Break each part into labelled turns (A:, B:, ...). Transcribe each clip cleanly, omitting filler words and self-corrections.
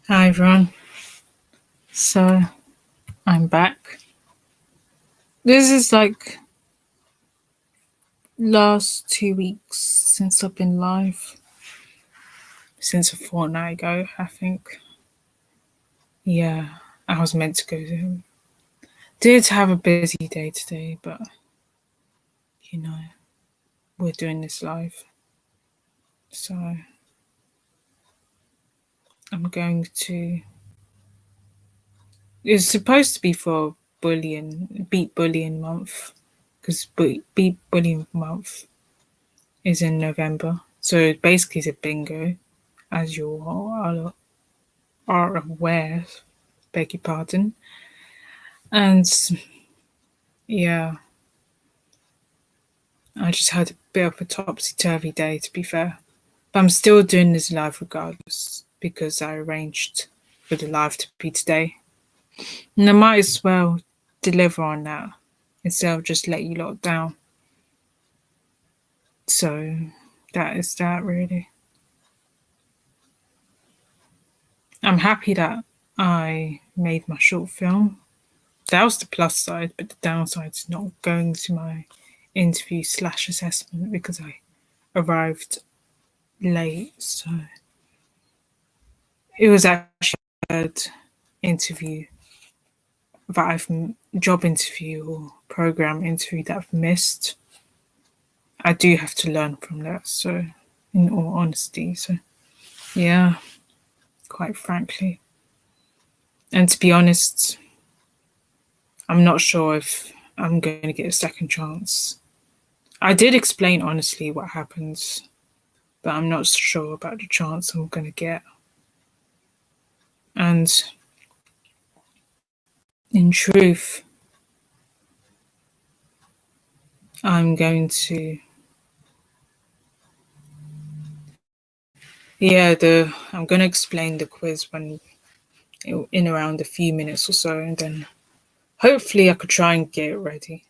A: Hi everyone. So I'm back. This is like last 2 weeks since I've been live. Since a fortnight ago, I think. Yeah, I was meant to go to. Did have a busy day today, but you know, we're doing this live. So I'm going to. It's supposed to be for Beat Bullying Month, because Beat Bullying Month is in November. So basically, it's a bingo, as you all are aware, beg your pardon. And yeah, I just had a bit of a topsy turvy day, to be fair. But I'm still doing this live regardless because I arranged for the live to be today. And I might as well deliver on that instead of just let you lot down. So that is that, really. I'm happy that I made my short film. That was the plus side, but the downside is not going to my interview/assessment because I arrived late. So it was actually a third interview that job interview or program interview that I've missed. I do have to learn from that. So, in all honesty, so yeah, quite frankly, and to be honest, I'm not sure if I'm going to get a second chance. I did explain honestly what happens, but I'm not sure about the chance I'm going to get. And in truth, I'm going to, I'm going to explain the quiz when in around a few minutes or so, and then hopefully I could try and get it ready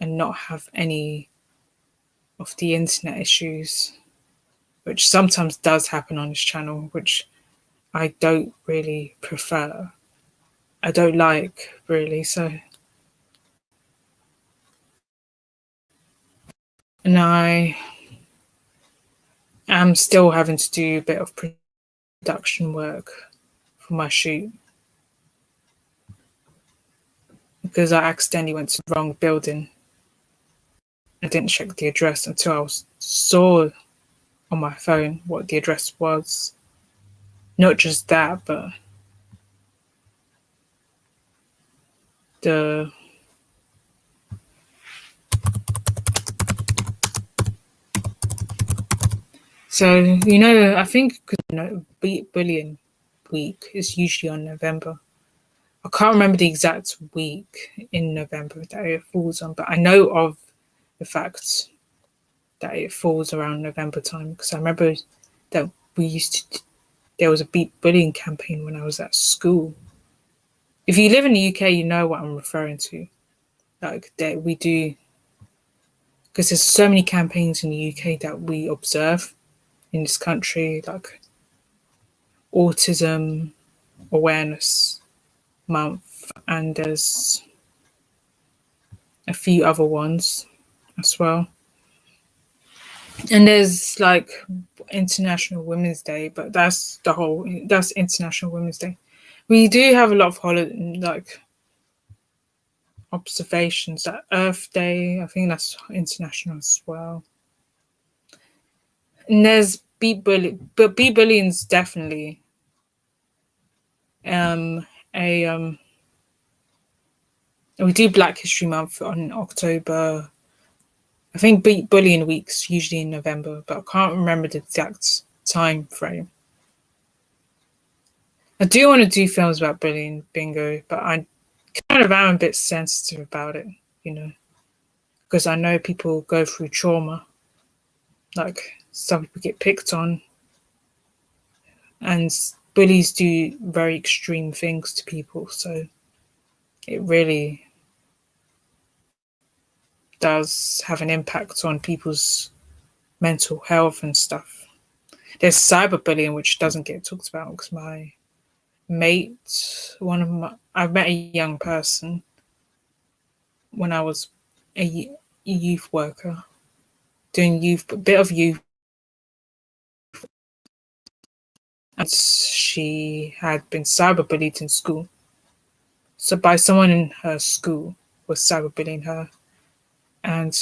A: and not have any of the internet issues, which sometimes does happen on this channel, which I don't really prefer. I don't like really, so. And I am still having to do a bit of production work for my shoot because I accidentally went to the wrong building. I didn't check the address until I saw on my phone what the address was. Not just that, but the I think Bullying Week is usually on November. I can't remember the exact week in November that it falls on, but I know of the fact that it falls around November time because I remember that there was a Beat Bullying campaign when I was at school. If you live in the UK, you know what I'm referring to. Like that we do, because there's so many campaigns in the UK that we observe in this country, like Autism Awareness Month, and there's a few other ones as well. And there's like International Women's Day, but that's International Women's Day. We do have a lot of like observations. That Earth Day, I think that's international as well. And there's Beat Bullying, but Beat Bullying's definitely a we do Black History Month on October. I think Beat Bullying Week's usually in November, but I can't remember the exact time frame. I do want to do films about bullying, bingo, but I kind of am a bit sensitive about it, because I know people go through trauma. Like some people get picked on, and bullies do very extreme things to people. So it really does have an impact on people's mental health and stuff. There's cyberbullying, which doesn't get talked about because my mate. I met a young person when I was a youth worker, doing a bit of youth, and she had been cyberbullied in school. So by someone in her school was cyberbullying her, and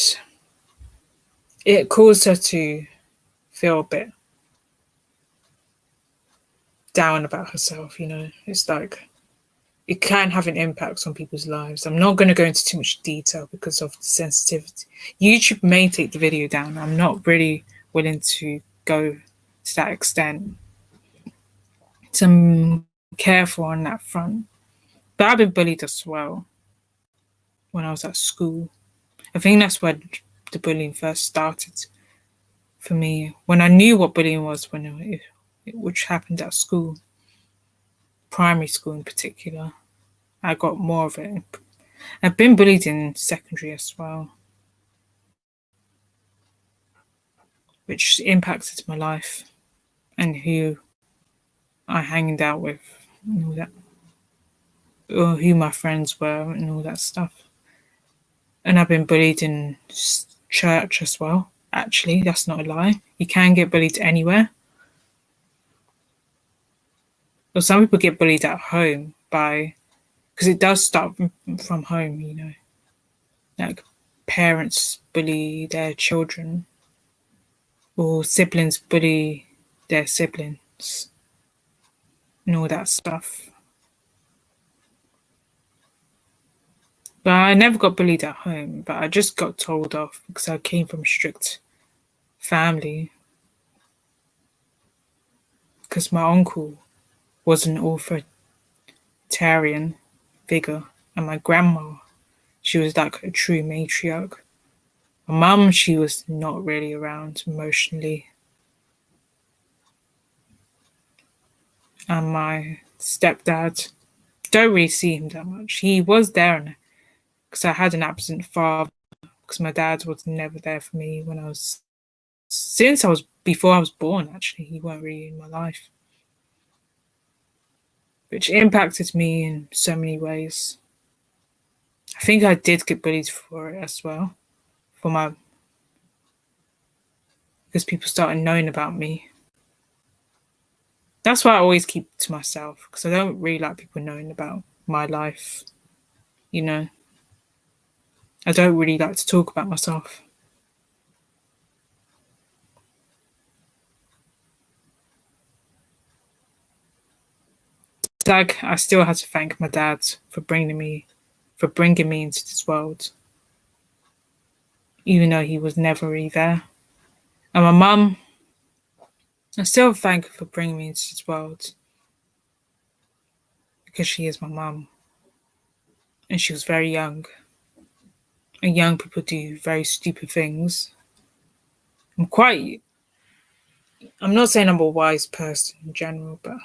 A: it caused her to feel a bit down about herself. It's like it can have an impact on people's lives. I'm not going to go into too much detail because of the sensitivity. YouTube may take the video down. I'm not really willing to go to that extent. So I'm careful on that front. But I've been bullied as well when I was at school. I think that's where the bullying first started for me. When I knew what bullying was, which happened at school, primary school in particular, I got more of it. I've been bullied in secondary as well, which impacted my life and who I hanged out with and all that, or who my friends were and all that stuff. And I've been bullied in church as well. Actually, that's not a lie. You can get bullied anywhere. Well, some people get bullied at home because it does start from home, like parents bully their children or siblings bully their siblings and all that stuff. But I never got bullied at home, but I just got told off because I came from a strict family. Because my uncle was an authoritarian figure, and my grandma, she was like a true matriarch. My mum, she was not really around emotionally. And my stepdad, don't really see him that much. He was there because I had an absent father, because my dad was never there for me before I was born, actually. He weren't really in my life, which impacted me in so many ways. I think I did get bullied for it as well, because people started knowing about me. That's why I always keep it to myself, because I don't really like people knowing about my life. I don't really like to talk about myself. Like, I still had to thank my dad for bringing me into this world, even though he was never really there. And my mum, I still thank her for bringing me into this world because she is my mum, and she was very young. And young people do very stupid things. I'm not saying I'm a wise person in general, but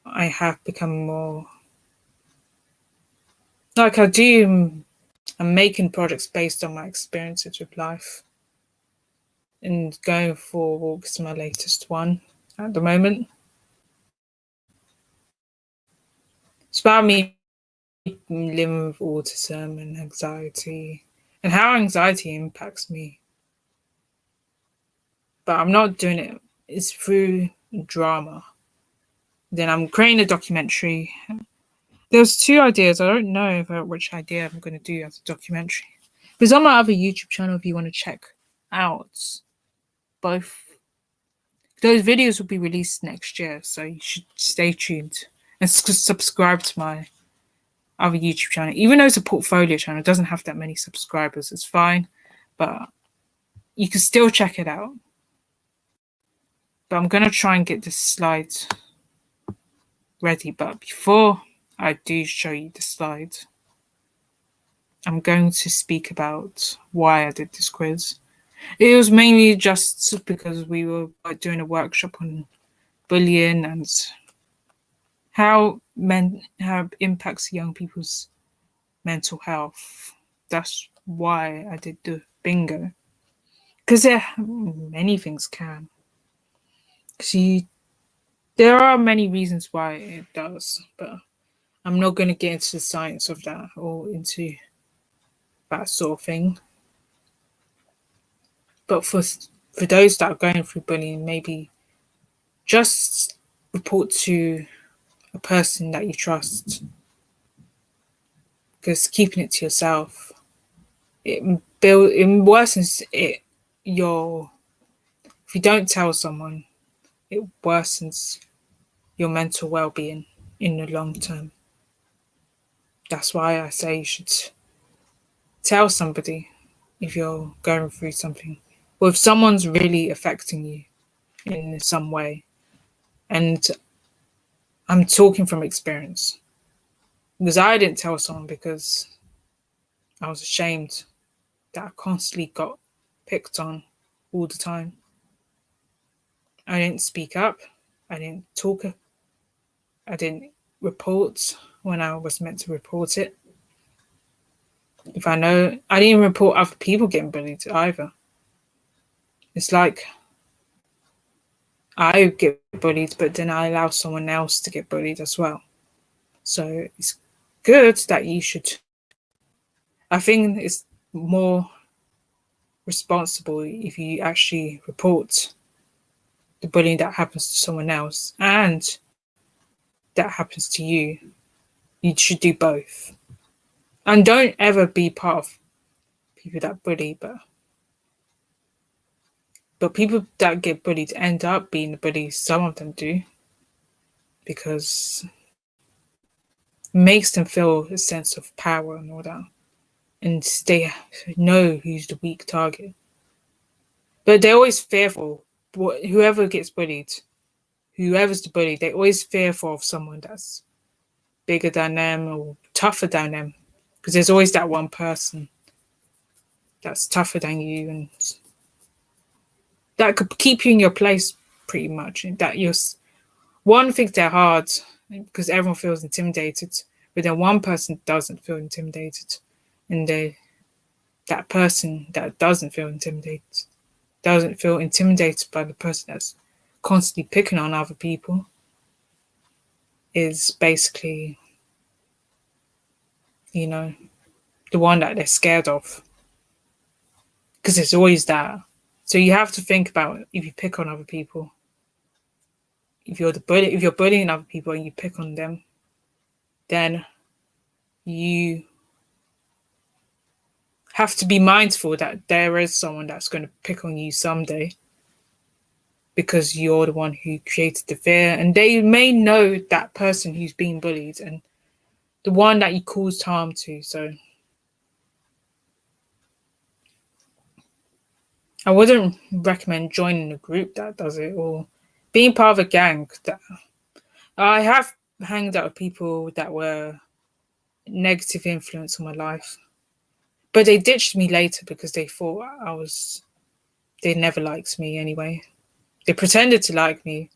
A: I have become more like I do. I'm making projects based on my experiences with life, and going for walks is my latest one at the moment. It's about me living with autism and anxiety, and how anxiety impacts me. But I'm not doing it. It's through drama. Then I'm creating a documentary. There's two ideas. I don't know which idea I'm going to do as a documentary. But it's on my other YouTube channel if you want to check out both. Those videos will be released next year, so you should stay tuned and subscribe to my other YouTube channel. Even though it's a portfolio channel, it doesn't have that many subscribers. It's fine, but you can still check it out. But I'm going to try and get the slides ready. But before I do show you the slides, I'm going to speak about why I did this quiz. It was mainly just because we were doing a workshop on bullying and how it impacts young people's mental health. That's why I did the bingo. Because many things can. Because There are many reasons why it does, but I'm not going to get into the science of that or into that sort of thing. But for those that are going through bullying, maybe just report to a person that you trust, because keeping it to yourself, it worsens it. Your If you don't tell someone, it worsens your mental well-being in the long term. That's why I say you should tell somebody if you're going through something, or if someone's really affecting you in some way. And I'm talking from experience, because I didn't tell someone because I was ashamed that I constantly got picked on all the time. I didn't speak up. I didn't talk. I didn't report when I was meant to report it. If I know, I didn't report other people getting bullied either. It's like I get bullied, but then I allow someone else to get bullied as well. So it's good that you should. I think it's more responsible if you actually report the bullying that happens to someone else and that happens to you. You should do both. And don't ever be part of people that bully, but people that get bullied end up being the bullies. Some of them do, because it makes them feel a sense of power and all that, and they know who's the weak target. But they're always fearful. Whoever gets bullied, whoever's the bully, they're always fearful of someone that's bigger than them or tougher than them, because there's always that one person that's tougher than you and that could keep you in your place pretty much. And that you're one thinks they're hard because everyone feels intimidated, but then one person doesn't feel intimidated, and that person that doesn't feel intimidated by the person that's constantly picking on other people is basically, the one that they're scared of, because there's always that. So you have to think about, if you pick on other people, if you're bullying other people and you pick on them, then you have to be mindful that there is someone that's going to pick on you someday, because you're the one who created the fear, and they may know that person who's being bullied and the one that you caused harm to. So I wouldn't recommend joining a group that does it, or being part of a gang. That I have hanged out with people that were negative influence on my life, but they ditched me later because they thought they never liked me anyway. They pretended to like me,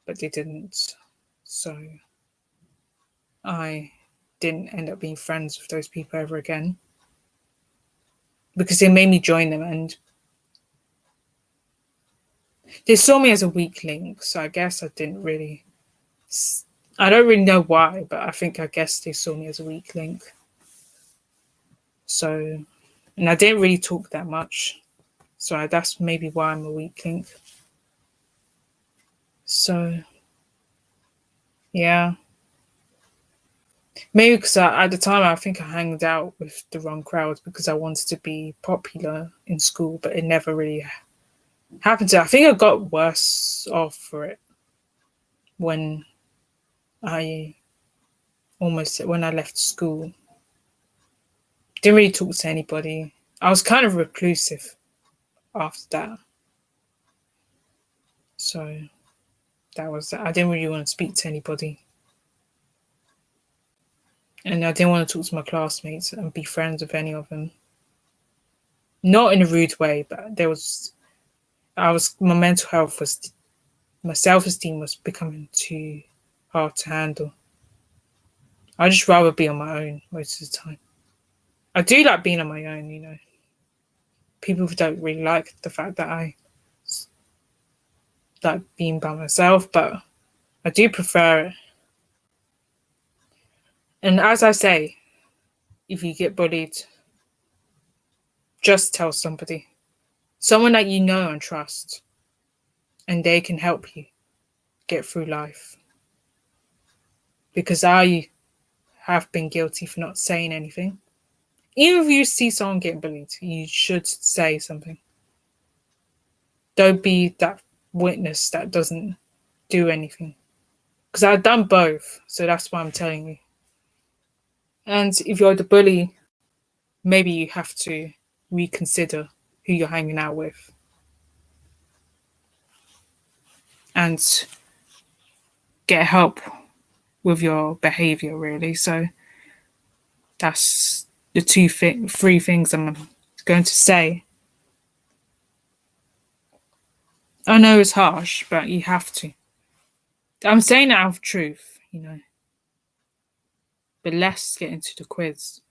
A: but they didn't. So I didn't end up being friends with those people ever again, because they made me join them, and they saw me as a weak link. So I guess I don't really know why, but I guess they saw me as a weak link. So, and I didn't really talk that much. So that's maybe why I'm a weak link. So, yeah. Maybe because at the time I think I hanged out with the wrong crowd because I wanted to be popular in school, but it never really happened to. I think I got worse off for it when I left school. Didn't really talk to anybody. I was kind of reclusive after that. So that was I didn't really want to speak to anybody. And I didn't want to talk to my classmates and be friends with any of them. Not in a rude way, but my self-esteem was becoming too hard to handle. I'd just rather be on my own most of the time. I do like being on my own, People don't really like the fact that I like being by myself, but I do prefer it. And as I say, if you get bullied, just tell somebody, someone that you know and trust, and they can help you get through life. Because I have been guilty for not saying anything. Even if you see someone getting bullied, you should say something. Don't be that witness that doesn't do anything. Because I've done both, so that's why I'm telling you. And if you're the bully, maybe you have to reconsider who you're hanging out with. And get help with your behavior, really. So that's the three things I'm going to say. I know it's harsh, but you have to. I'm saying it out of truth, you know. But let's get into the quiz.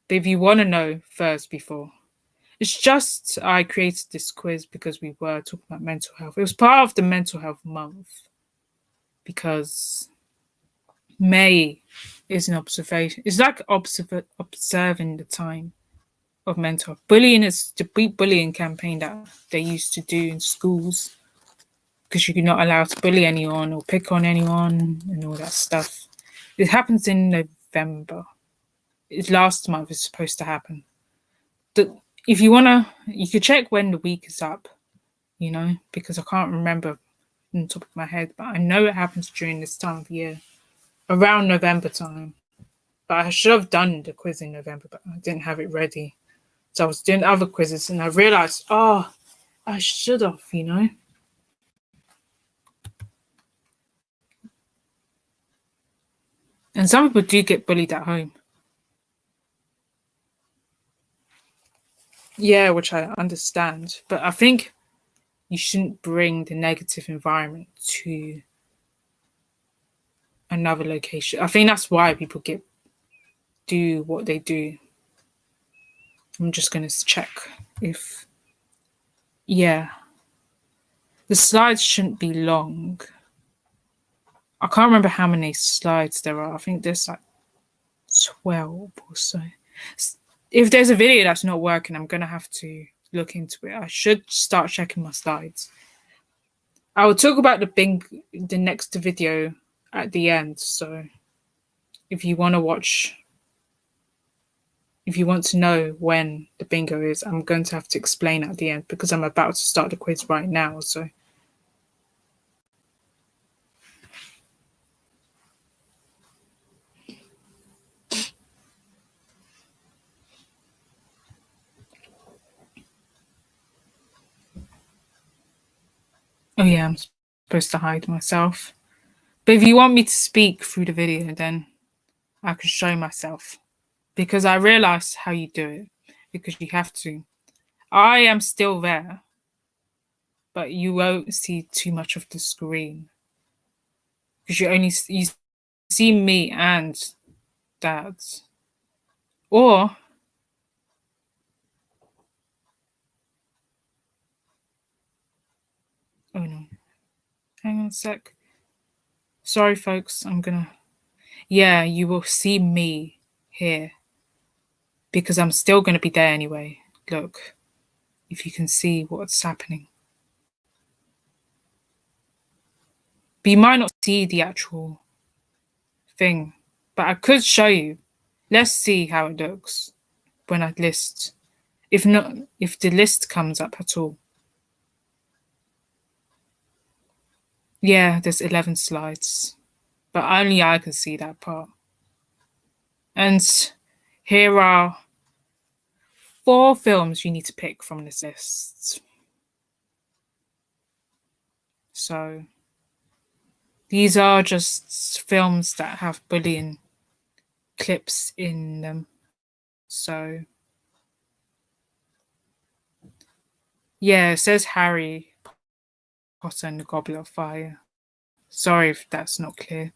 A: But if you want to know first before, it's just I created this quiz because we were talking about mental health. It was part of the mental health month because May is an observation. It's like observing the time of mental health. Bullying is the beat bullying campaign that they used to do in schools because you're not allowed to bully anyone or pick on anyone and all that stuff. It happens in November. It's last month it's supposed to happen. If you wanna, you could check when the week is up, you know, because I can't remember on the top of my head, but I know it happens during this time of year, around November time. But I should have done the quiz in November, but I didn't have it ready. So I was doing other quizzes and I realized, oh, I should have, you know. And some people do get bullied at home. Yeah, which I understand. But I think you shouldn't bring the negative environment to another location. I think that's why people do what they do. I'm just going to check if, yeah. The slides shouldn't be long. I can't remember how many slides there are. I think there's like 12 or so. If there's a video that's not working, I'm going to have to look into it. I should start checking my slides. I will talk about the next video at the end. So if you want to watch, if you want to know when the bingo is, I'm going to have to explain at the end because I'm about to start the quiz right now. So oh yeah, I'm supposed to hide myself. But if you want me to speak through the video, then I can show myself. Because I realized how you do it. Because you have to. I am still there. But you won't see too much of the screen. Because you see me and Dad. Or oh no. Hang on a sec. Sorry folks, yeah, you will see me here. Because I'm still gonna be there anyway. Look. If you can see what's happening. But you might not see the actual thing. But I could show you. Let's see how it looks when I list. If the list comes up at all. Yeah, there's 11 slides. But only I can see that part. And here are 4 films you need to pick from this list. So these are just films that have bullying clips in them. So yeah, it says Harry Potter and the Goblet of Fire. Sorry if that's not clear.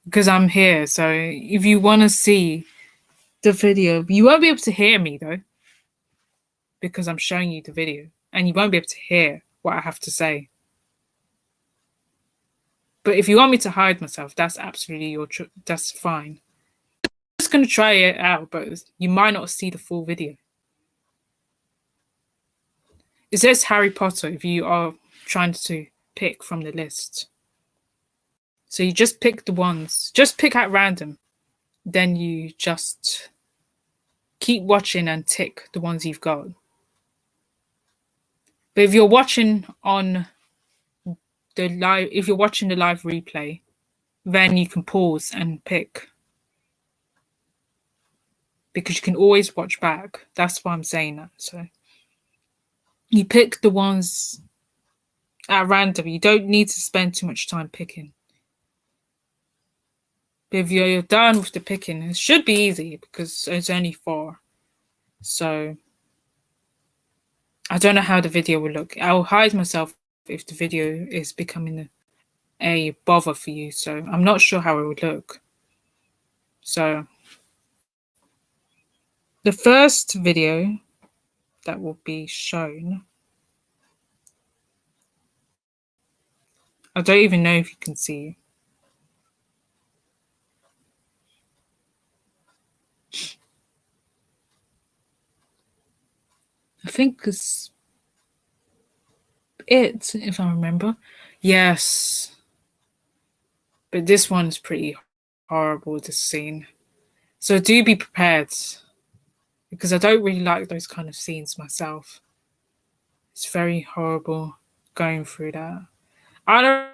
A: Because I'm here, so if you want to see the video, you won't be able to hear me though. Because I'm showing you the video. And you won't be able to hear what I have to say. But if you want me to hide myself, that's absolutely that's fine. I'm just gonna try it out, but you might not see the full video. It says Harry Potter if you are trying to pick from the list. So you just pick the ones, just pick at random. Then you just keep watching and tick the ones you've got. But if you're watching on the live, if you're watching the live replay, then you can pause and pick. Because you can always watch back. That's why I'm saying that. So you pick the ones at random. You don't need to spend too much time picking. But if you're done with the picking, it should be easy because it's only 4. So I don't know how the video will look. I'll hide myself if the video is becoming a bother for you. So I'm not sure how it would look. So the first video that will be shown, I don't even know if you can see. I think it's it, if I remember. Yes. But this one's pretty horrible, this scene. So do be prepared. Because I don't really like those kind of scenes myself. It's very horrible going through that. I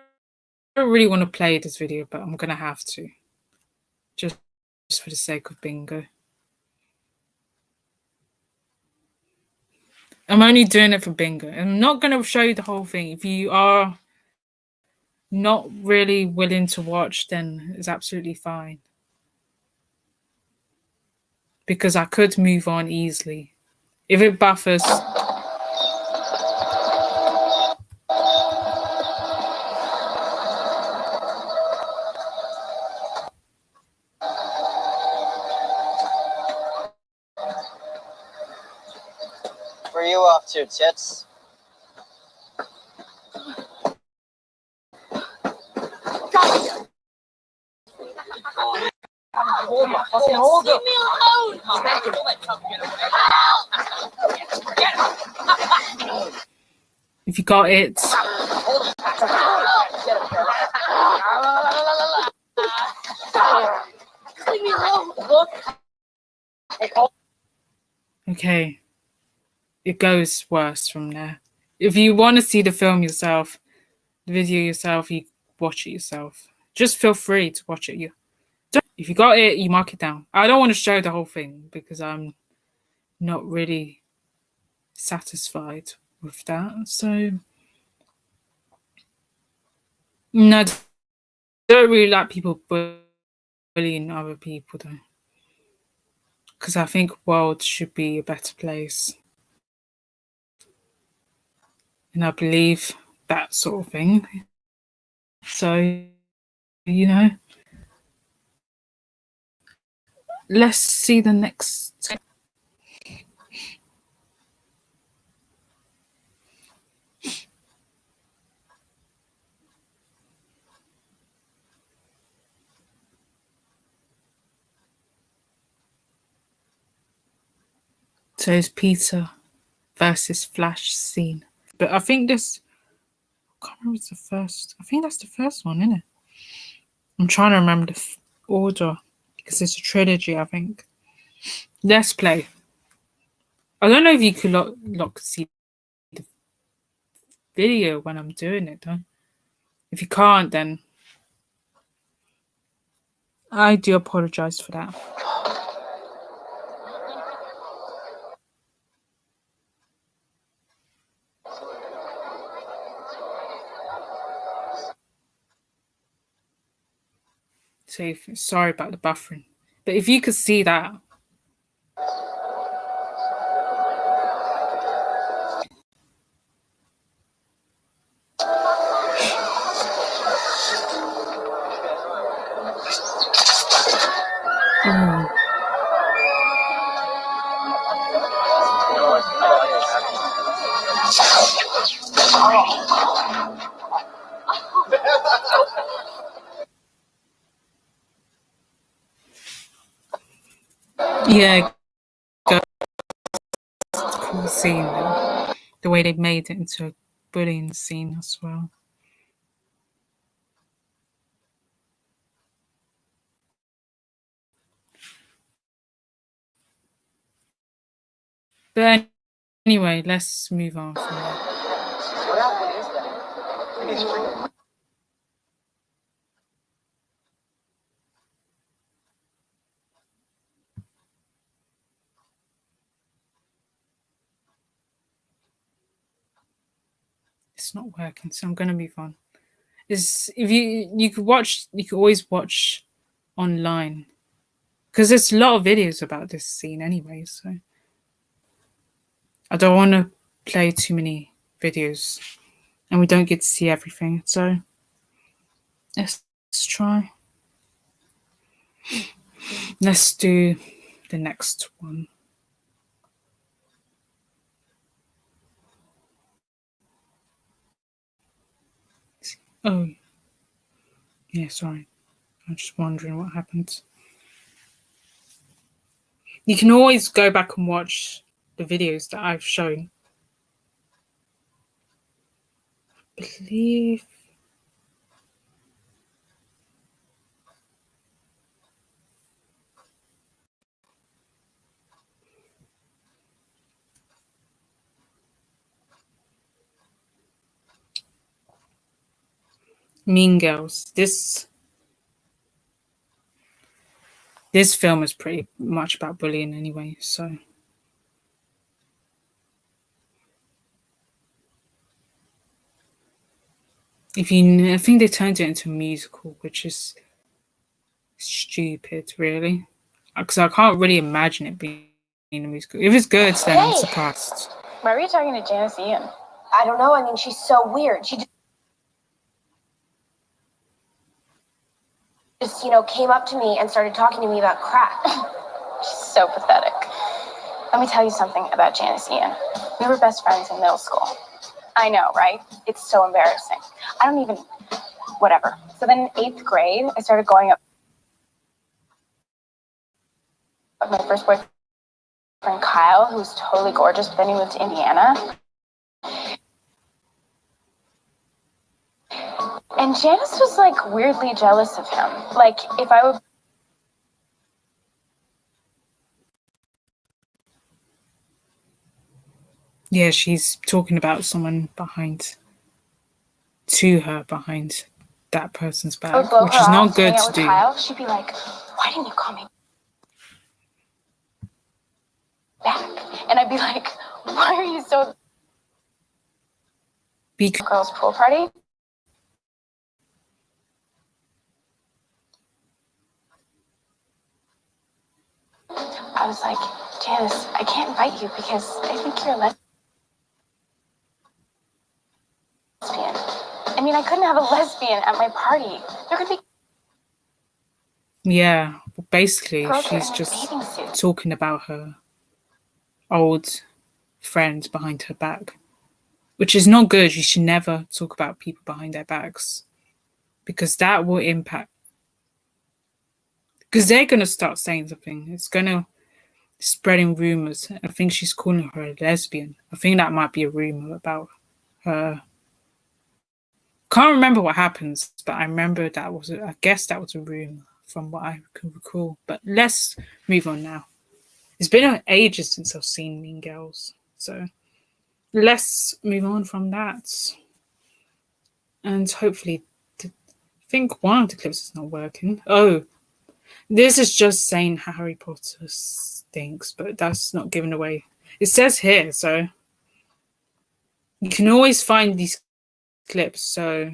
A: don't really want to play this video, but I'm going to have to. Just for the sake of bingo. I'm only doing it for bingo. I'm not going to show you the whole thing. If you are not really willing to watch, then it's absolutely fine. Because I could move on easily. If it buffers...
B: Where are you off to, tits? Hold
C: Leave me alone!
A: If you got it.
C: Leave me alone! Look.
A: Okay. It goes worse from there. If you want to see the film yourself, the video yourself, you watch it yourself. Just feel free to watch it. If you got it, you mark it down. I don't want to show the whole thing because I'm not really satisfied with that. So, no, I don't really like people bullying other people though. Because I think world should be a better place. And I believe that sort of thing. So, you know, let's see the next. So it's Peter versus Flash scene. But I think this, I can't remember it's the first. I think that's the first one, isn't it? I'm trying to remember the order because it's a trilogy, I think. Let's play. I don't know if you could see the video when I'm doing it, though. If you can't, then I do apologize for that. So sorry about the buffering. But if you could see that. Yeah, cool scene though. The way they made it into a bullying scene as well. But anyway, let's move on from that.
B: What happened is that? He's freaking.
A: It's not working, so I'm gonna move on. Is if you could always watch online because there's a lot of videos about this scene anyway. So I don't want to play too many videos, and we don't get to see everything. So let's try. Let's do the next one. Oh, yeah, sorry. I'm just wondering what happened. You can always go back and watch the videos that I've shown. I believe. Mean Girls. This film is pretty much about bullying anyway, so I think they turned it into a musical, which is stupid, really, because I can't really imagine it being a musical. If it's good, then I'm
C: Hey.
A: surprised.
C: Why were you talking to Janice Ian?
D: I don't know. I mean, she's so weird. She just, came up to me and started talking to me about crack.
C: She's so pathetic. Let me tell you something about Janice Ian. We were best friends in middle school. I know, right? It's so embarrassing. I don't even... Whatever. So then in 8th grade, I started going up with my first boyfriend, Kyle, who was totally gorgeous, but then he moved to Indiana. And Janice was, like, weirdly jealous of him. Like, if I would...
A: Yeah, she's talking about someone behind that person's
C: I would
A: back,
C: blow
A: which
C: her
A: is
C: off,
A: not good
C: hang out
A: to
C: with
A: do.
C: Kyle, she'd be like, why didn't you call me back? And I'd be like, why are you so...
A: Because
C: Girls' pool party? I was like, Janice, I can't invite you because I think you're a lesbian. I mean, I couldn't have a lesbian at my party. There could be
A: yeah, basically
C: girls
A: she's
C: wearing
A: just
C: bathing suits.
A: talking about her old friends behind her back, which is not good. You should never talk about people behind their backs because that will impact. Because they're going to start saying something. It's going to spreading rumors. I think she's calling her a lesbian. I think that might be a rumor about her. Can't remember what happens, but I remember I guess that was a rumor from what I can recall. But let's move on now. It's been ages since I've seen Mean Girls, so let's move on from that. And hopefully, I think one of the clips is not working. Oh, this is just saying how Harry Potter stinks, but that's not giving away. It says here, so you can always find these clips, so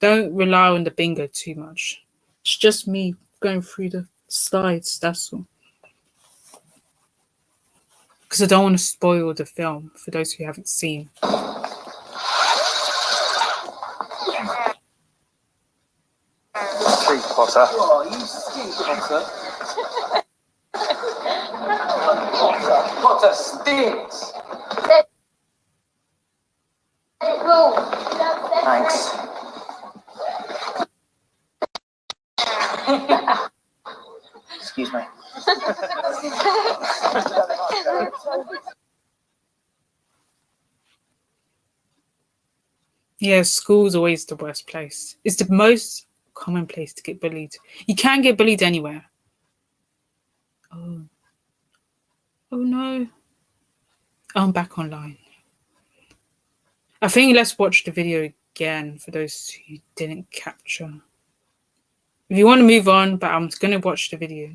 A: don't rely on the bingo too much. It's just me going through the slides, that's all. Because I don't want to spoil the film for those who haven't seen.
B: Treat Potter.
E: Oh, you stink, Potter. Potter stinks.
B: Thanks. Excuse me.
A: Yeah, school's always the worst place. It's the most common place to get bullied. You can get bullied anywhere. Oh, oh no. I'm back online. I think let's watch the video again for those who didn't capture. If you want to move on, but I'm going to watch the video.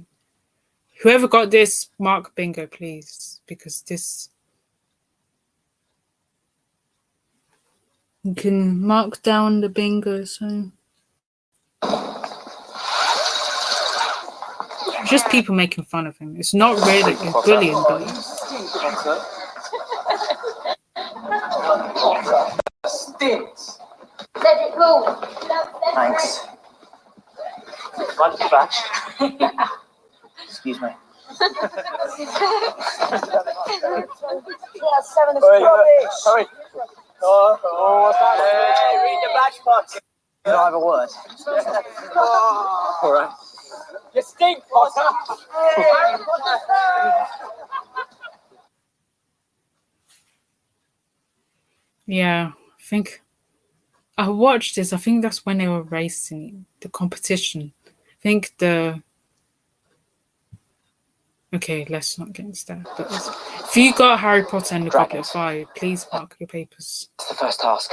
A: Whoever got this, mark bingo, please, because this... You can mark down the bingo, so... Just people making fun of him. It's not really it's bullying, but...
E: Stinks.
D: Cedric, who?
B: Thanks. Mind if you batch? Excuse me.
D: Yeah, 7 is rubbish.
B: Hurry. Oh, what's that? Hey, read the batch box. You don't have a word. All right.
E: You stink, Potter.
A: Yeah, I think... I watched this. I think that's when they were racing the competition. I think the... Okay, let's not get into that. But if you got Harry Potter and the Goblet of Fire, please mark your papers.
B: It's the first task.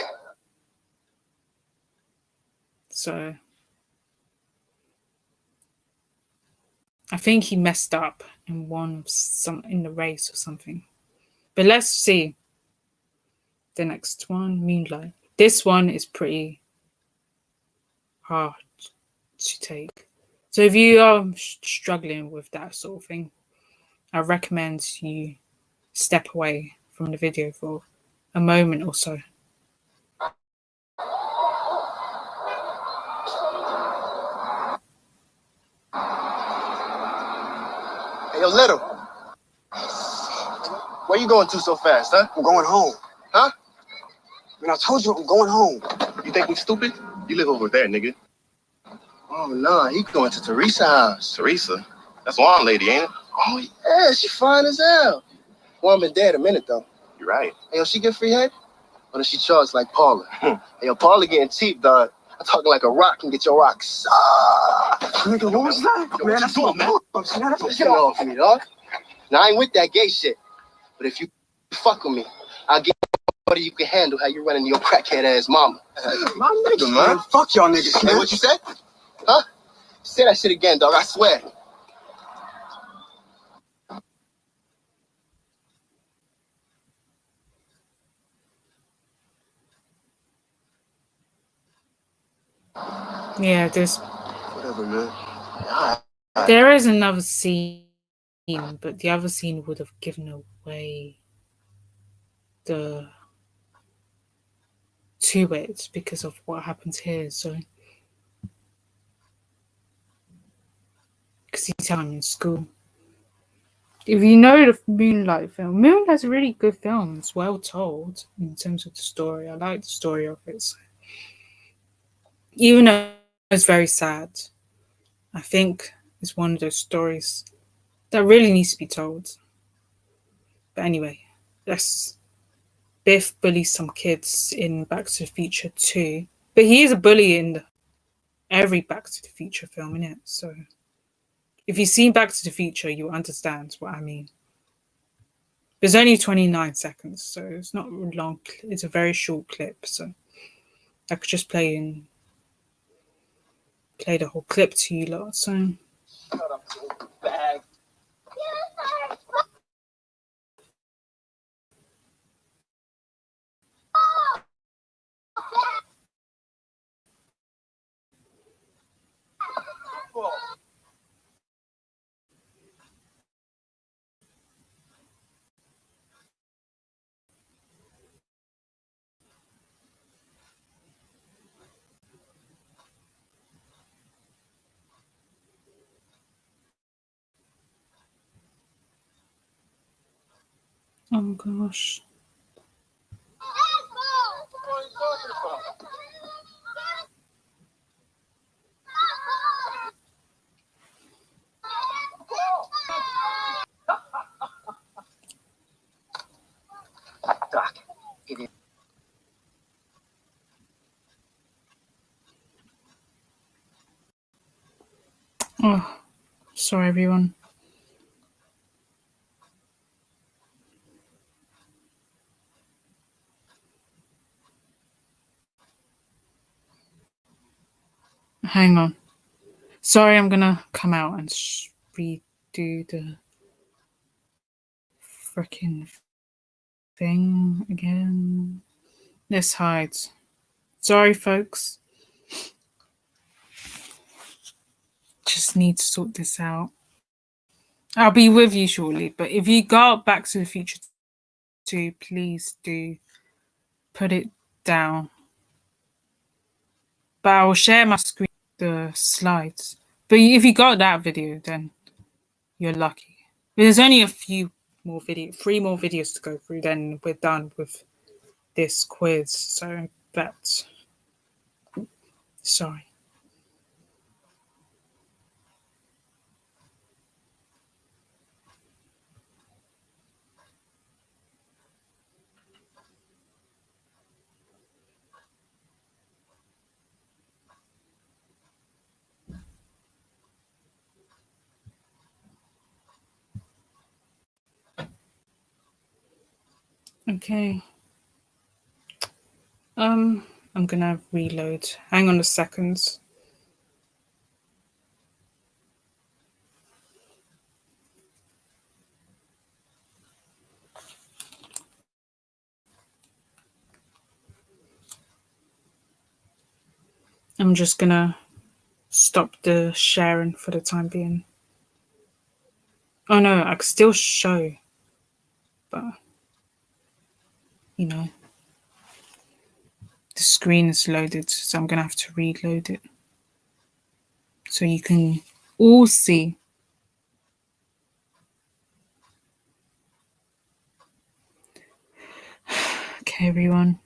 A: So I think he messed up and won some in the race or something. But let's see the next one, Moonlight. This one is pretty hard to take. So if you are struggling with that sort of thing, I recommend you step away from the video for a moment or so.
F: Hey, yo, Little. Where you going to so fast, huh? I'm going home. Huh? Man, I told you I'm going home. You think we stupid? You live over there, nigga. Oh, no, he going to Teresa's house. Teresa? That's one lady, ain't it? Oh, yeah, she fine as hell. Well, been dead a minute, though. You're right. Hey, yo, she get free head? Or does she charge like Paula? Hey, yo, Paula getting cheap, dog. I'm talking like a rock and get your rocks. Nigga, what was that? Yo, man, that's doing, man. Get off me, dog. Now, I ain't with that gay shit. But if you fuck with me, I'll get what you can handle how you running your crackhead ass mama. My nigga, man. Fuck y'all niggas. Hey, what you said? Huh? Say that shit again, dog. I swear.
A: Yeah, there's
F: Whatever, man.
A: there is another scene, but the other scene would have given away the to it because of what happens here. So, because he's time in school. If you know the Moonlight film, Moonlight's a really good film. It's well told in terms of the story. I like the story of it. So. Even though it's very sad, I think it's one of those stories that really needs to be told. But anyway, Biff bullies some kids in Back to the Future 2. But he is a bully in every Back to the Future film, innit? So if you've seen Back to the Future, you'll understand what I mean. There's only 29 seconds, so it's not long. It's a very short clip, so I could just play the whole clip to you lot. So
E: Bag.
A: oh gosh. Sorry, everyone. Hang on. Sorry, I'm gonna come out and redo the freaking thing again. Let's hide. Sorry, folks. Just need to sort this out. I'll be with you shortly, but if you got Back to the Future 2, please do put it down. But I will share my screen, the slides. But if you got that video, then you're lucky. There's only a few more videos, 3 more videos to go through, then we're done with this quiz. So that's sorry. Okay. I'm gonna reload. Hang on a second. I'm just gonna stop the sharing for the time being. Oh no, I can still show, but you know, the screen is loaded, so I'm gonna have to reload it so you can all see. Okay, everyone,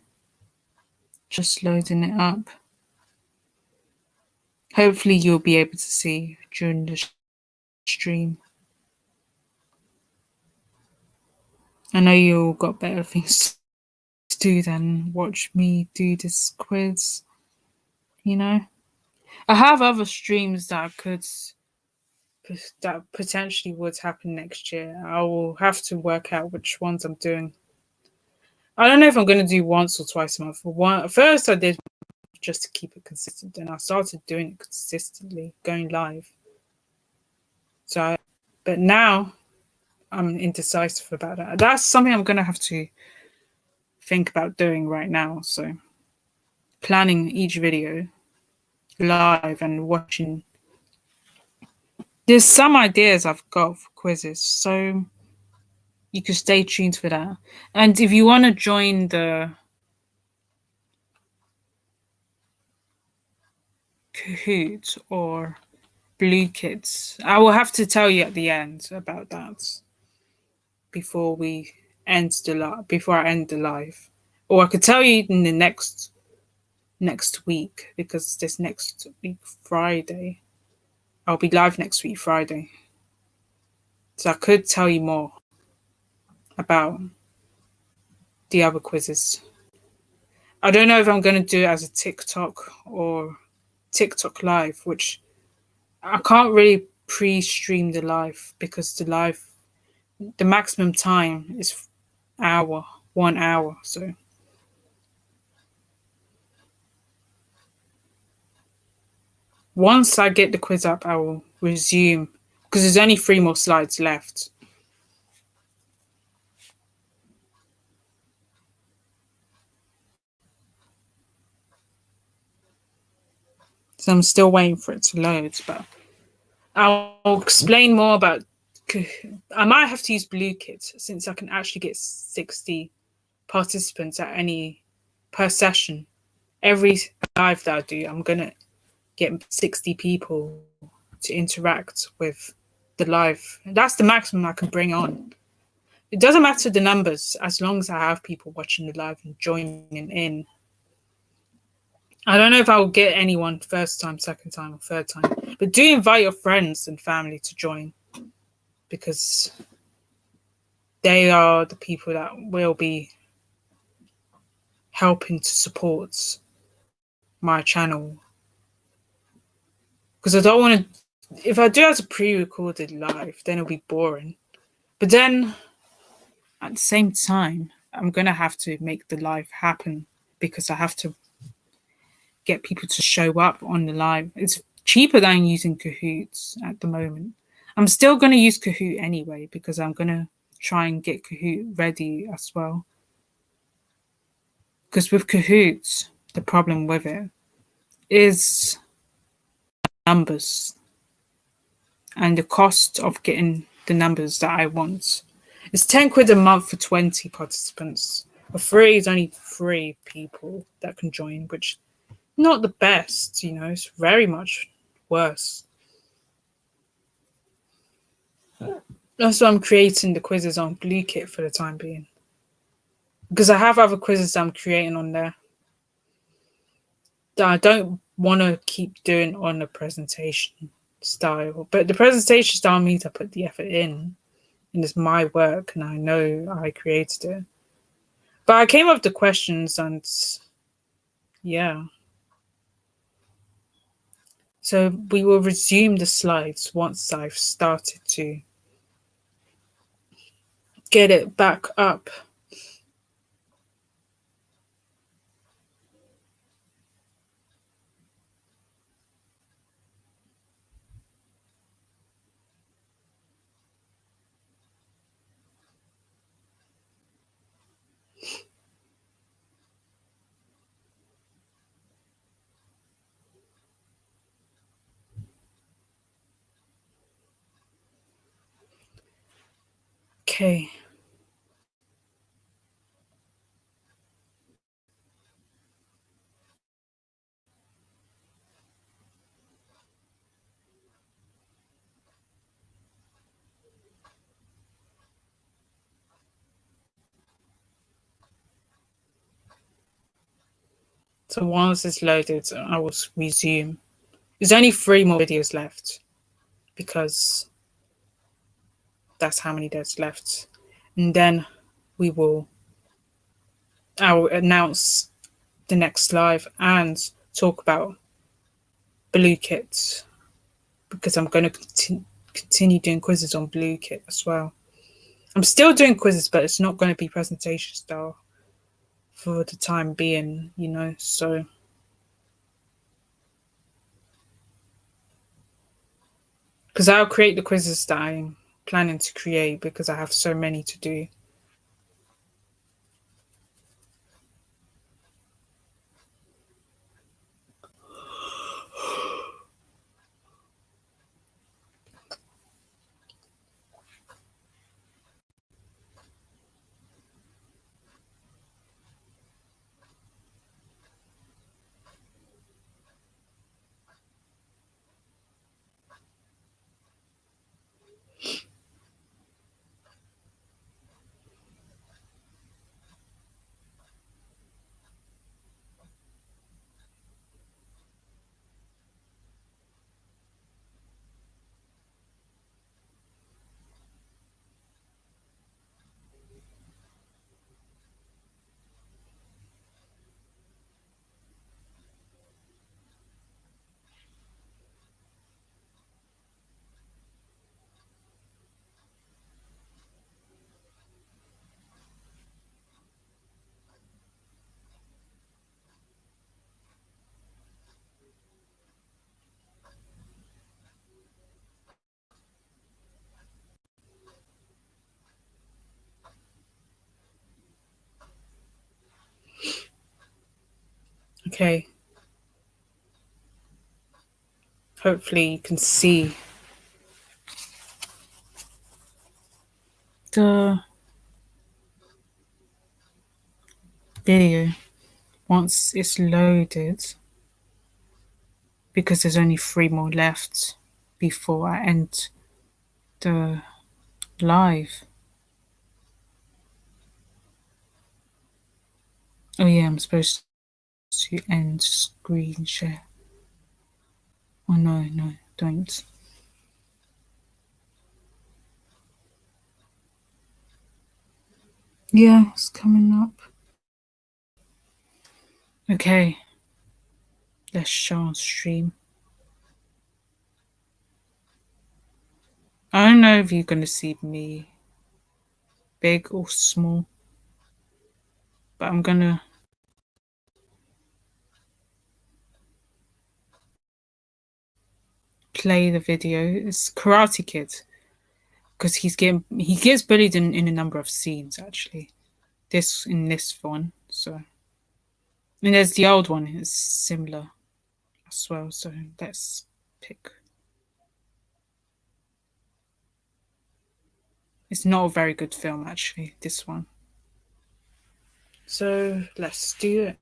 A: just loading it up. Hopefully you'll be able to see during the stream. I know you all got better things to do than watch me do this quiz, you know. I have other streams that potentially would happen next year. I will have to work out which ones I'm doing. I don't know if I'm going to do once or twice a month. First I did just to keep it consistent, and I started doing it consistently, going live. But now I'm indecisive about that. That's something I'm going to have to think about doing right now. So planning each video live and watching. There's some ideas I've got for quizzes, so you can stay tuned for that. And if you want to join the Kahoot or Blue Kids, I will have to tell you at the end about that before I end the live. Or I could tell you in the next week, because this next week Friday I'll be live next week Friday, so I could tell you more about the other quizzes. I don't know if I'm going to do it as a TikTok or TikTok live, which I can't really pre-stream the live because the maximum time is 1 hour. So once I get the quiz up, I will resume because there's only 3 more slides left. So I'm still waiting for it to load, but I'll explain more about. I might have to use Blue Kids since I can actually get 60 participants per session. Every live that I do, I'm gonna get 60 people to interact with the live. That's the maximum I can bring on. It doesn't matter the numbers as long as I have people watching the live and joining in. I don't know if I'll get anyone first time, second time, or third time, but do invite your friends and family to join because they are the people that will be helping to support my channel. Because I don't want to if I do it as a pre-recorded live, then it'll be boring. But then at the same time, I'm gonna have to make the live happen because I have to get people to show up on the live. It's cheaper than using Kahoots at the moment. I'm still gonna use Kahoot anyway because I'm gonna try and get Kahoot ready as well. Because with Kahoots, the problem with it is numbers and the cost of getting the numbers that I want. It's 10 quid a month for 20 participants. For free is only 3 people that can join, which not the best, you know, it's very much worse. That's why I'm creating the quizzes on BlueKit for the time being. Because I have other quizzes I'm creating on there that I don't want to keep doing on the presentation style. But the presentation style means I put the effort in. And it's my work and I know I created it. But I came up with the questions and yeah. So we will resume the slides once I've started to get it back up. Okay. So once it's loaded, I will resume. There's only 3 more videos left because that's how many there's left. And then I will announce the next live and talk about BlueKit because I'm going to continue doing quizzes on BlueKit as well. I'm still doing quizzes, but it's not going to be presentation style for the time being, you know, so. Because I'll create the quizzes that I'm planning to create because I have so many to do. Okay. Hopefully you can see the video once it's loaded because there's only 3 more left before I end the live. Oh yeah, I'm supposed to end screen share. Oh no, don't. Yeah, it's coming up. Okay. Let's show on stream. I don't know if you're gonna see me big or small, but I'm gonna play the video. It's Karate Kid because he gets bullied in a number of scenes actually. This one, so and there's the old one. It's similar as well. So let's pick. It's not a very good film actually. This one. So let's do it.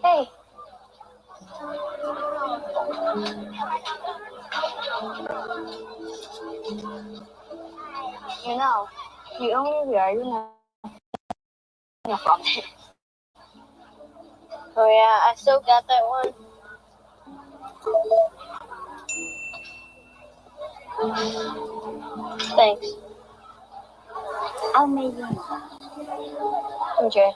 C: Hey. You know, the only way you know from it. Oh yeah, I still got that one. Thanks. I'll make you. Okay.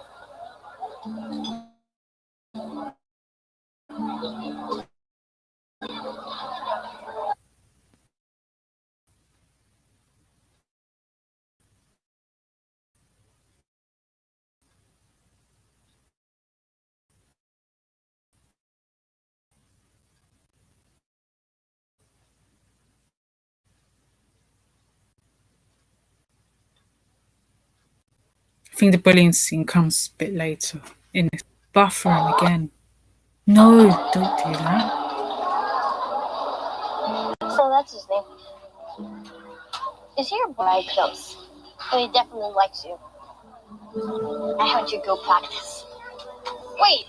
A: I think the bullying scene comes a bit later in the buffering again. No, don't do that.
C: So that's his name. Is he your bride close? So he definitely likes you. I heard you go practice. Wait!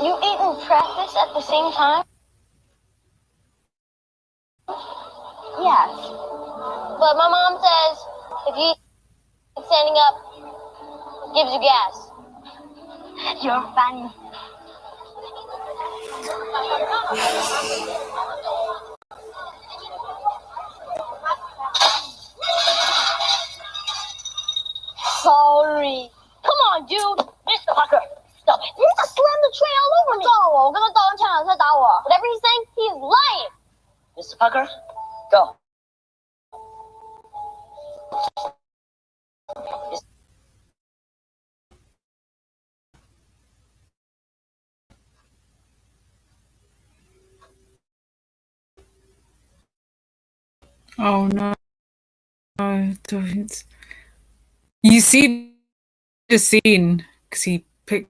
C: You eat and practice at the same time? Yes. But my mom says if you eat standing up, it gives you gas. You're funny. Sorry. Come on, dude. Mr. Parker, stop it. You just slammed the tray all over me. Whatever he's saying, he's lying.
B: Mr. Parker, go.
A: Oh no, no, don't. You see the scene because he picks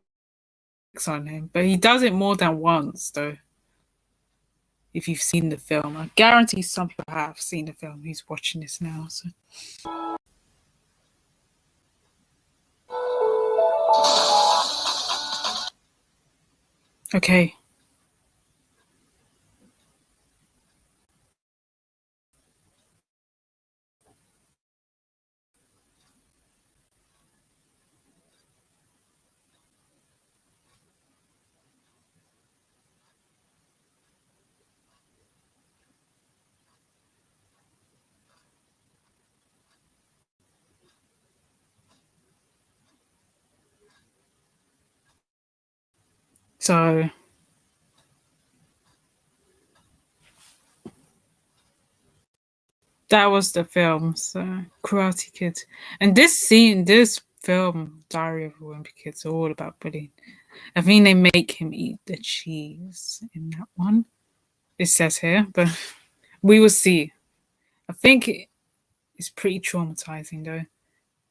A: on him, but he does it more than once though. If you've seen the film, I guarantee some people have seen the film who's watching this now. So. Okay. So that was the film, so Karate Kid. And this film, Diary of a Wimpy Kid, is all about bullying. I think they make him eat the cheese in that one. It says here, but we will see. I think it's pretty traumatizing though.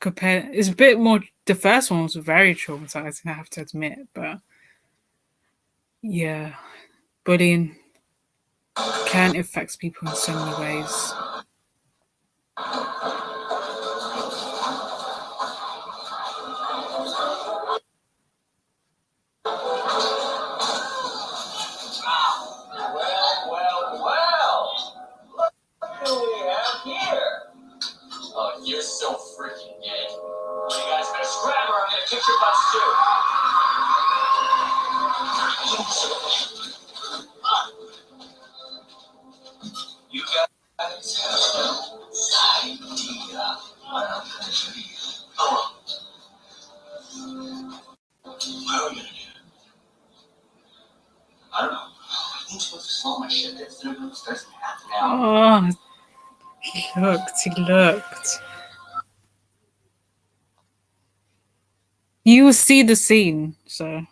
A: It's a bit more. The first one was very traumatizing, I have to admit, but yeah, bullying can affect people in so many ways.
G: You're so
B: just grab her. I'm gonna kick your butts too. You guys have no idea what I'm gonna do to you. What are we gonna do? I don't know. I think supposed to slow my shit. That's the number starts in half an hour.
A: Oh, he looked. You will see the scene, so.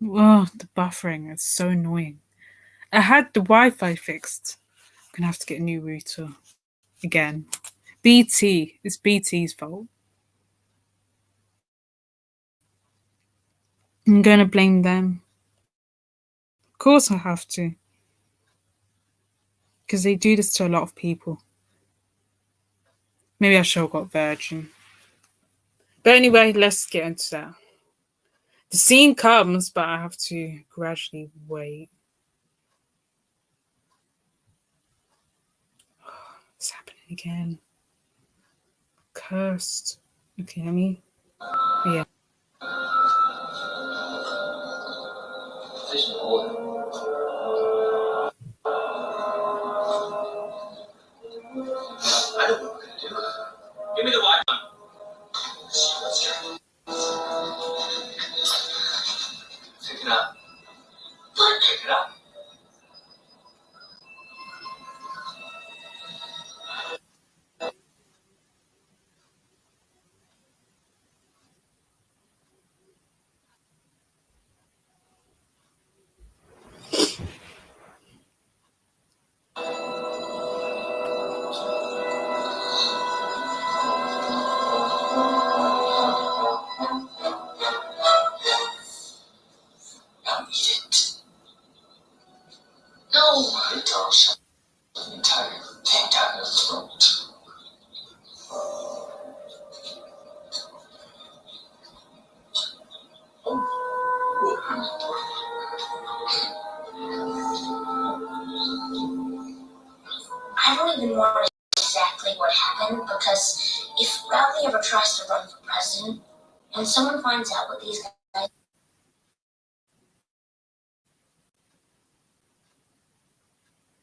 A: Oh, the buffering, it's so annoying. I had the Wi-Fi fixed. I'm gonna have to get a new router again. BT, it's BT's fault. I'm gonna blame them. Of course I have to. Because they do this to a lot of people. Maybe I should have got Virgin. But anyway, let's get into that. The scene comes, but I have to gradually wait. It's happening again. Cursed. Okay, let me. Yeah.
B: Station order. I don't know what we're gonna do. Give me the Wi-Fi. Let's try. Pick it up. Pick it up. Now eat it. No, it does. The entire thing down your throat.
D: I don't even know exactly what happened because if Rowley ever tries to run for president and someone finds out what these guys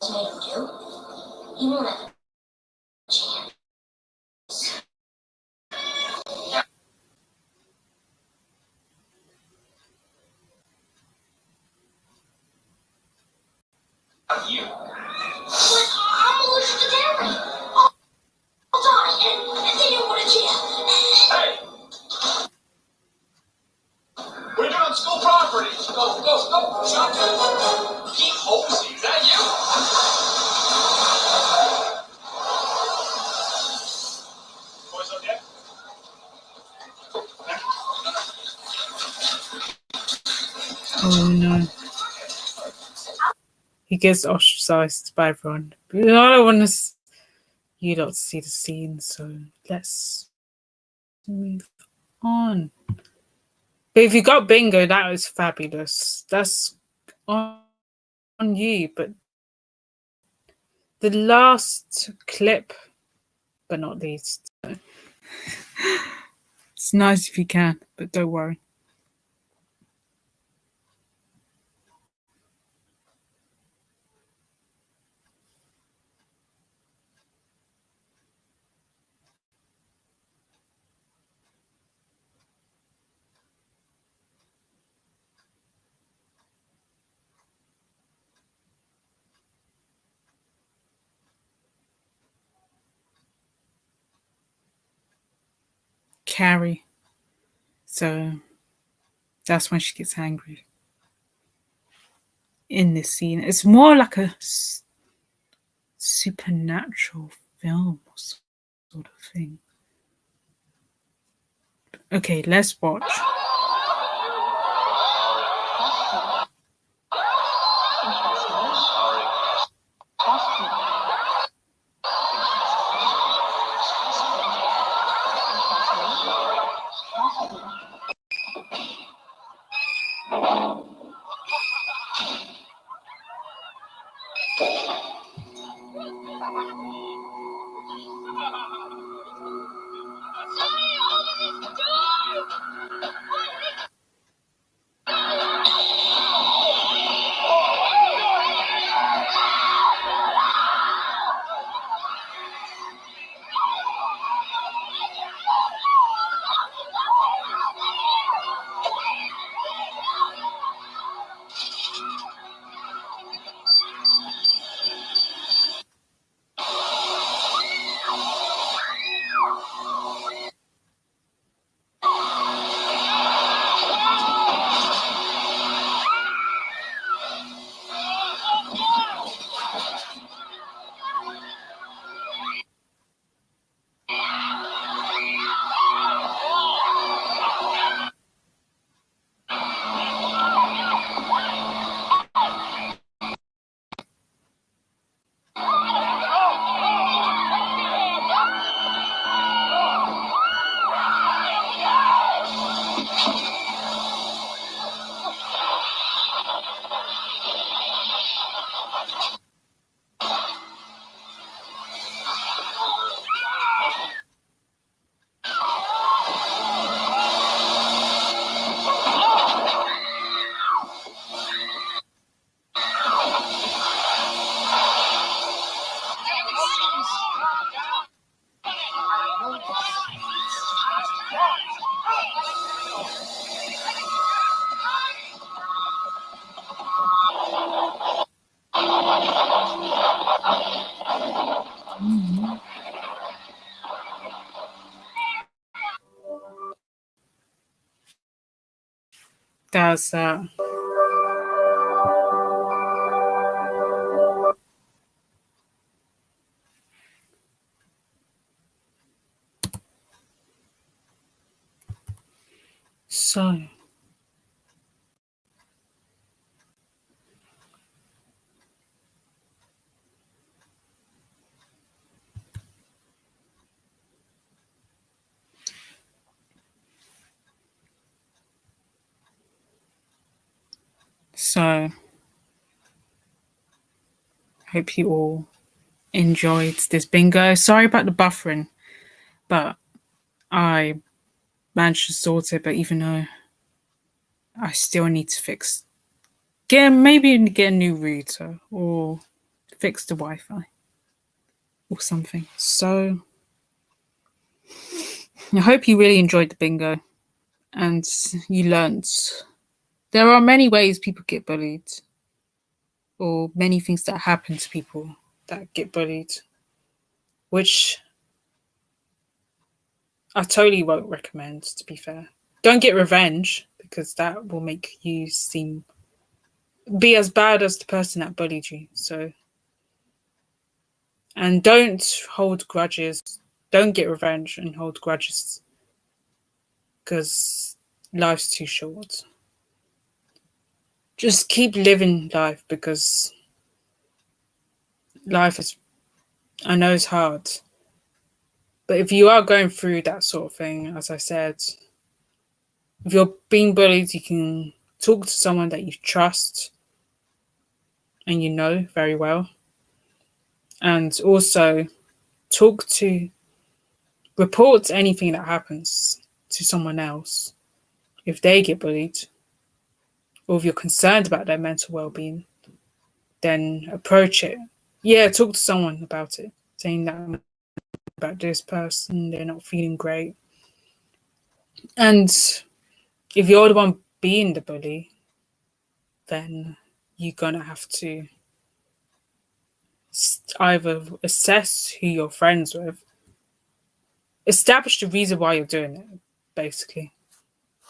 D: made him do, he won't have a chance.
B: You.
D: But I'm allergic to dairy. I'll die and then you'll go to jail.
B: Hey! What are you doing on school property? Go. Shut up. Pete Hosey, is that you? Boys okay?
A: Oh no. He gets ostracized by everyone. But I don't want you lot to see the scene, so let's move on. But if you got bingo, that was fabulous. That's on you. But the last clip, but not least. It's nice if you can, but don't worry. Carrie. So that's when she gets angry. In this scene, it's more like a supernatural film sort of thing. Okay, let's watch. That's that. So, so hope you all enjoyed this bingo. Sorry about the buffering, but I managed to sort it. But even though I still need to maybe get a new router or fix the Wi-Fi or something. So I hope you really enjoyed the bingo and you learned there are many ways people get bullied or many things that happen to people that get bullied, which I totally won't recommend, to be fair. Don't get revenge because that will make you be as bad as the person that bullied you. So, and don't hold grudges. Don't get revenge and hold grudges because life's too short. Just keep living life because life is, I know it's hard. But if you are going through that sort of thing, as I said, if you're being bullied, you can talk to someone that you trust and you know very well. And also report anything that happens to someone else if they get bullied, or if you're concerned about their mental well-being, then approach it. Yeah, talk to someone about it, saying that about this person, they're not feeling great. And if you're the one being the bully, then you're gonna have to either assess who you're friends with, establish the reason why you're doing it, basically.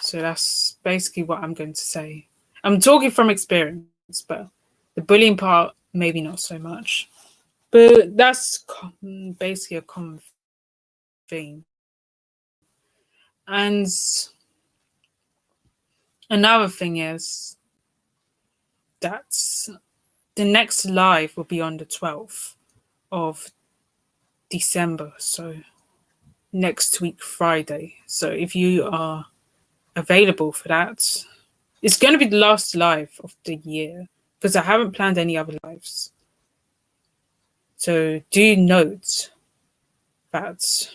A: So that's basically what I'm going to say. I'm talking from experience, but the bullying part, maybe not so much. But that's basically a common thing. And another thing is that the next live will be on the 12th of December. So next week, Friday. So if you are available for that, it's going to be the last live of the year because I haven't planned any other lives. So do note that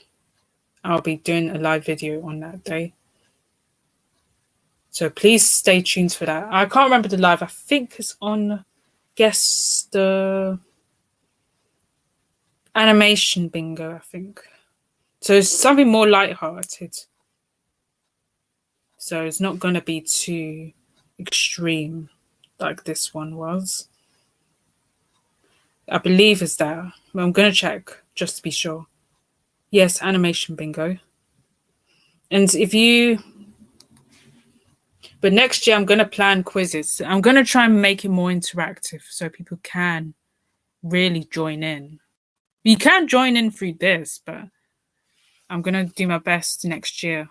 A: I'll be doing a live video on that day. So please stay tuned for that. I can't remember the live. I think it's on, guess, the animation bingo, I think. So it's something more lighthearted. So it's not going to be too extreme like this one was. I believe it's that. But I'm going to check just to be sure. Yes, animation bingo. And but next year I'm going to plan quizzes. I'm going to try and make it more interactive so people can really join in. You can join in through this, but I'm going to do my best next year.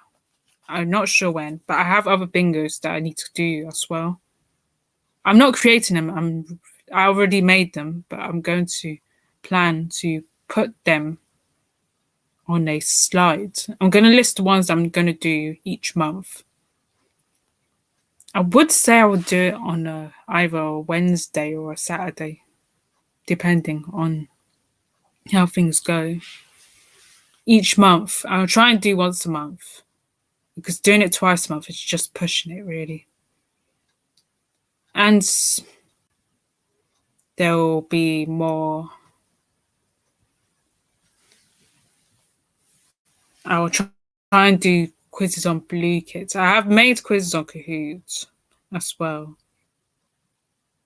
A: I'm not sure when, but I have other bingos that I need to do as well. I'm not creating them. I already made them, but I'm going to plan to put them on a slide. I'm going to list the ones I'm going to do each month. I would say I would do it on either a Wednesday or a Saturday, depending on how things go. Each month, I'll try and do once a month because doing it twice a month is just pushing it, really. And there will be more. I will try and do quizzes on Blue Kids. I have made quizzes on Kahoot as well,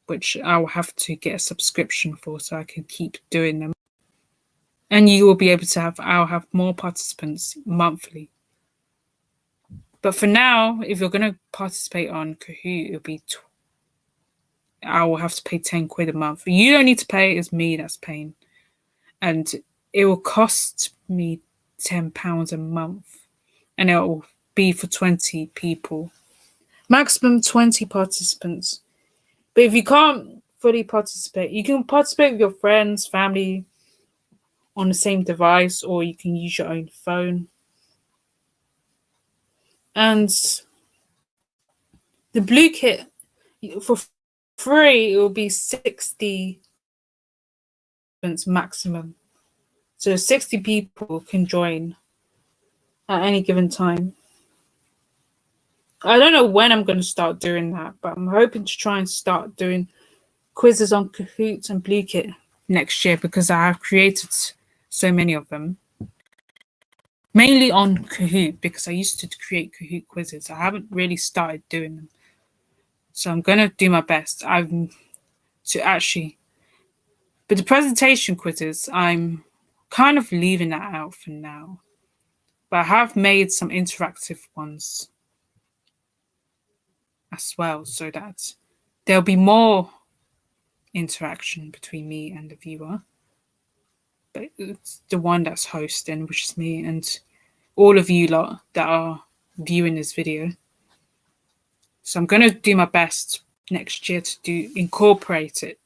A: which I will have to get a subscription for so I can keep doing them. And you will be able to I'll have more participants monthly. But for now, if you're going to participate on Kahoot, it'll be I will have to pay 10 quid a month. You don't need to pay, it's me that's paying. And it will cost me £10 a month. And it will be for 20 people. Maximum 20 participants. But if you can't fully participate, you can participate with your friends, family on the same device, or you can use your own phone. And the Blue Kit, for free, it will be 60 maximum. So 60 people can join at any given time. I don't know when I'm going to start doing that, but I'm hoping to try and start doing quizzes on Kahoot and Blue Kit next year, because I have created so many of them. Mainly on Kahoot, because I used to create Kahoot quizzes. I haven't really started doing them. So I'm going to do my best. But the presentation quizzes, I'm kind of leaving that out for now. But I have made some interactive ones as well, so that there'll be more interaction between me and the viewer. But it's the one that's hosting, which is me, and all of you lot that are viewing this video. So I'm going to do my best next year to incorporate it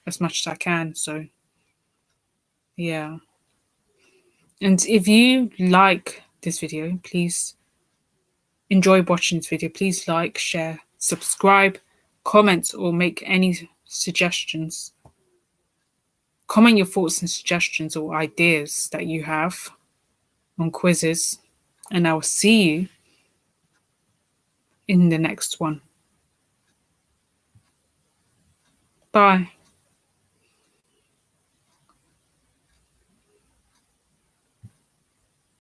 A: as much as I can. So yeah. And if you like this video, please enjoy watching this video. Please like, share, subscribe, comment, or make any suggestions. Comment your thoughts and suggestions or ideas that you have on quizzes. And I will see you in the next one. Bye.